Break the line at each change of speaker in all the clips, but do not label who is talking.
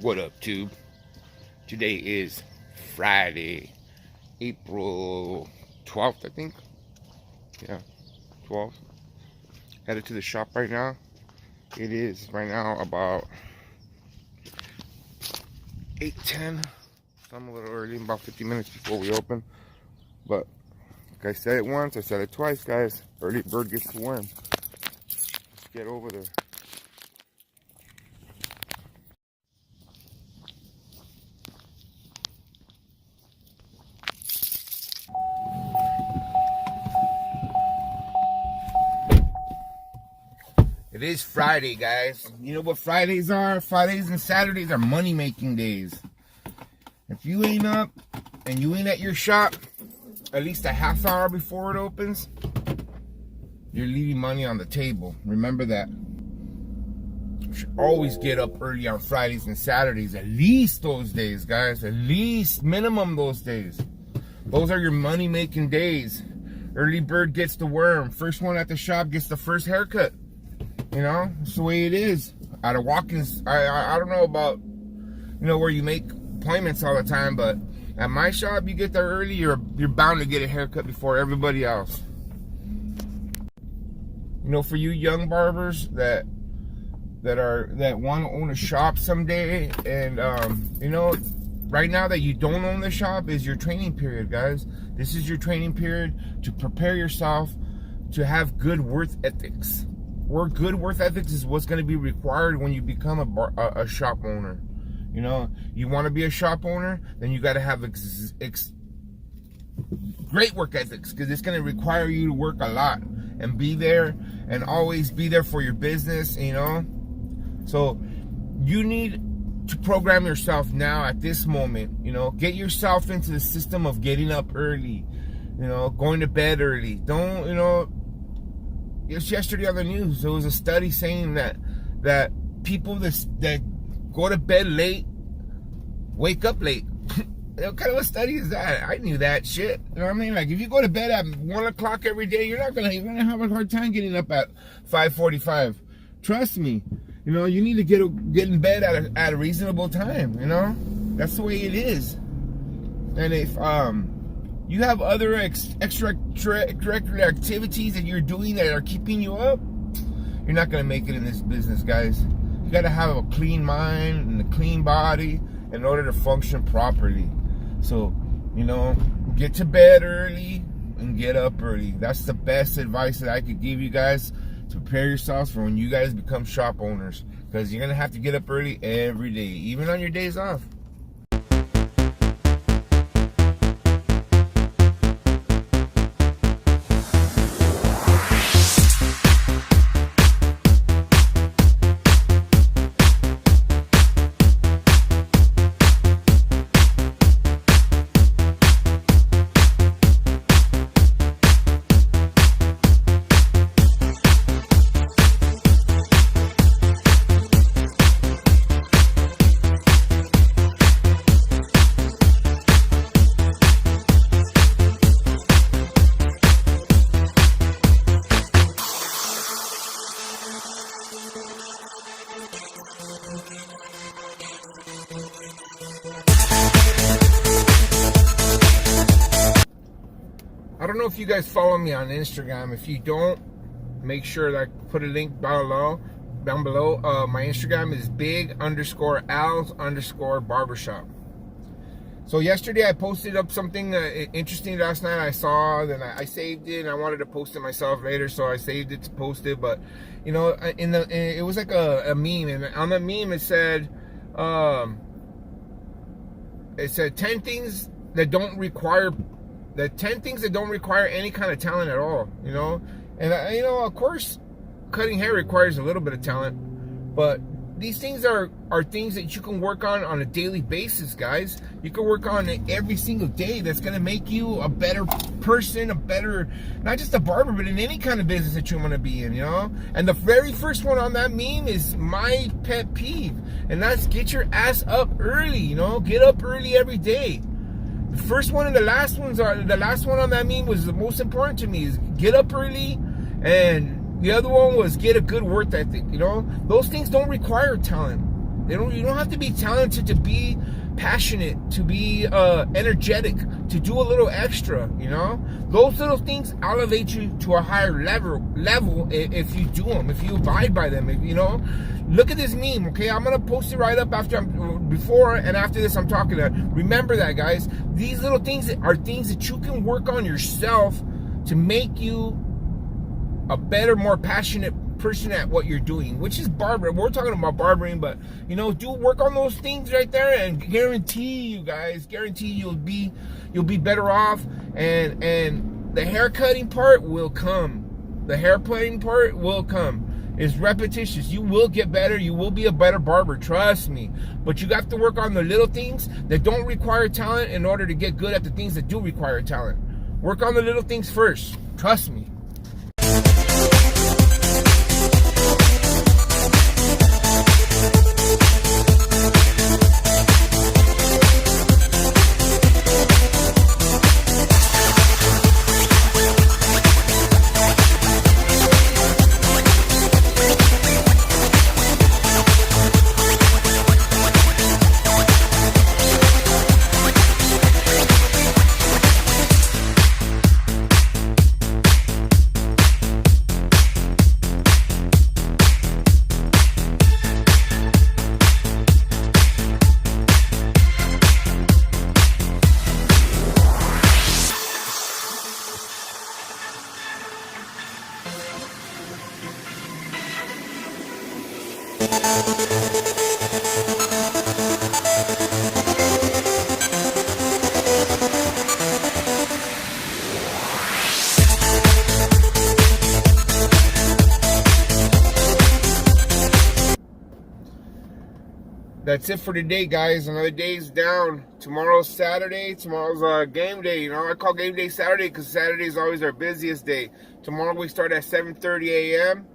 What up, tube? Today is Friday, April 12th, I think. Yeah, 12th. Headed to the shop right now. It is right now about 8:10. So I'm a little early, about 50 minutes before we open. But like I said it once, I said it twice, guys. Early bird gets the worm. Let's get over there. It is Friday, guys. You know what Fridays are? Fridays and Saturdays are money-making days. If you ain't up and you ain't at your shop at least a half hour before it opens, you're leaving money on the table. Remember that. You should always get up early on Fridays and Saturdays. At least those days, guys. At least minimum those days. Those are your money-making days. Early bird gets the worm. First one at the shop gets the first haircut. You know, it's the way it is. At a walk-ins, I don't know about, you know, where you make appointments all the time, but at my shop, you get there early, you're bound to get a haircut before everybody else. You know, for you young barbers that want to own a shop someday, and you know, right now that you don't own the shop is your training period, guys. This is your training period to prepare yourself to have good work ethics. Good work ethics is what's going to be required when you become a shop owner. You know, you want to be a shop owner, then you got to have great work ethics, because it's going to require you to work a lot and be there and always be there for your business, you know. So you need to program yourself now at this moment, you know. Get yourself into the system of getting up early, you know, going to bed early. Don't, you know, just yesterday on the news, there was a study saying that people that go to bed late wake up late. What kind of a study is that? I knew that shit. You know what I mean? Like, if you go to bed at 1 o'clock every day, you're gonna have a hard time getting up at 5:45. Trust me. You know, you need to get in bed at a reasonable time. You know, that's the way it is. And if you have other extracurricular activities that you're doing that are keeping you up, you're not going to make it in this business, guys. You got to have a clean mind and a clean body in order to function properly. So, you know, get to bed early and get up early. That's the best advice that I could give you guys to prepare yourselves for when you guys become shop owners, because you're going to have to get up early every day, even on your days off. I don't know if you guys follow me on Instagram. If you don't, make sure that I put a link down below. My Instagram is big_Al's_barbershop. So yesterday I posted up something interesting last night. I saw, then I saved it, and I wanted to post it myself later, so I saved it to post it. But you know, it was like a meme, and on the meme it said 10 things that don't require any kind of talent at all, you know. And you know, of course, cutting hair requires a little bit of talent, but these things are things that you can work on a daily basis, guys. You can work on it every single day. That's going to make you a better person, a better, not just a barber, but in any kind of business that you want to be in, you know. And the very first one on that meme is my pet peeve, and that's get your ass up early, you know. Get up early every day. The first one and the last one on that meme was the most important to me, is get up early, and the other one was get a good work ethic. You know, those things don't require talent. You don't have to be talented to be passionate, to be energetic, to do a little extra, you know? Those little things elevate you to a higher level if you do them, if you abide by them, you know? Look at this meme, okay? I'm going to post it right up before and after this I'm talking to. Remember that, guys. These little things are things that you can work on yourself to make you a better, more passionate person at what you're doing, which is barber. We're talking about barbering, but you know, do work on those things right there, and guarantee you guys, you'll be better off. And the hair cutting part will come. The hair cutting part will come. It's repetitious. You will get better. You will be a better barber. Trust me. But you have to work on the little things that don't require talent in order to get good at the things that do require talent. Work on the little things first. Trust me. That's it for today, guys. Another day's down. Tomorrow's Saturday. Tomorrow's game day. You know, I call game day Saturday because Saturday is always our busiest day. Tomorrow we start at 7:30 a.m.,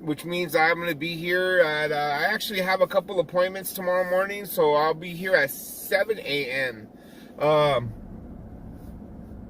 which means I'm going to be here at, I actually have a couple appointments tomorrow morning, so I'll be here at 7 a.m. Got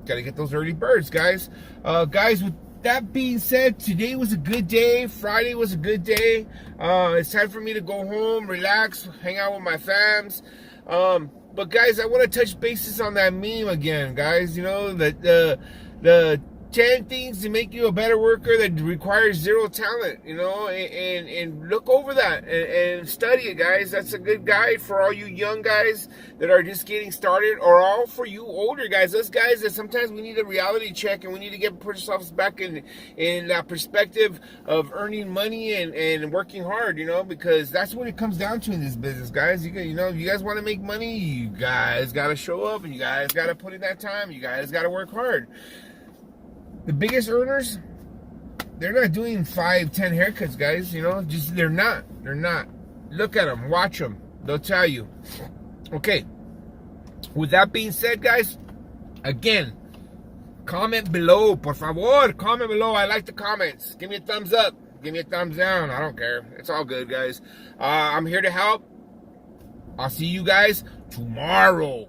to get those early birds, guys. Guys, with that being said, today was a good day. Friday was a good day. It's time for me to go home, relax, hang out with my fams. But guys, I want to touch bases on that meme again, guys. You know, the 10 things to make you a better worker that requires zero talent, you know, and look over that and study it, guys. That's a good guide for all you young guys that are just getting started, or all for you older guys, us guys that sometimes we need a reality check and we need to put ourselves back in that perspective of earning money and working hard, you know, because that's what it comes down to in this business, guys. You know, if you guys want to make money, you guys got to show up, and you guys got to put in that time. You guys got to work hard. The biggest earners, they're not doing 5-10 haircuts, guys, you know, just they're not. Look at them, watch them, they'll tell you. Okay, with that being said, guys, again, comment below, por favor, comment below. I like the comments. Give me a thumbs up, give me a thumbs down, I don't care, it's all good, guys. I'm here to help. I'll see you guys tomorrow.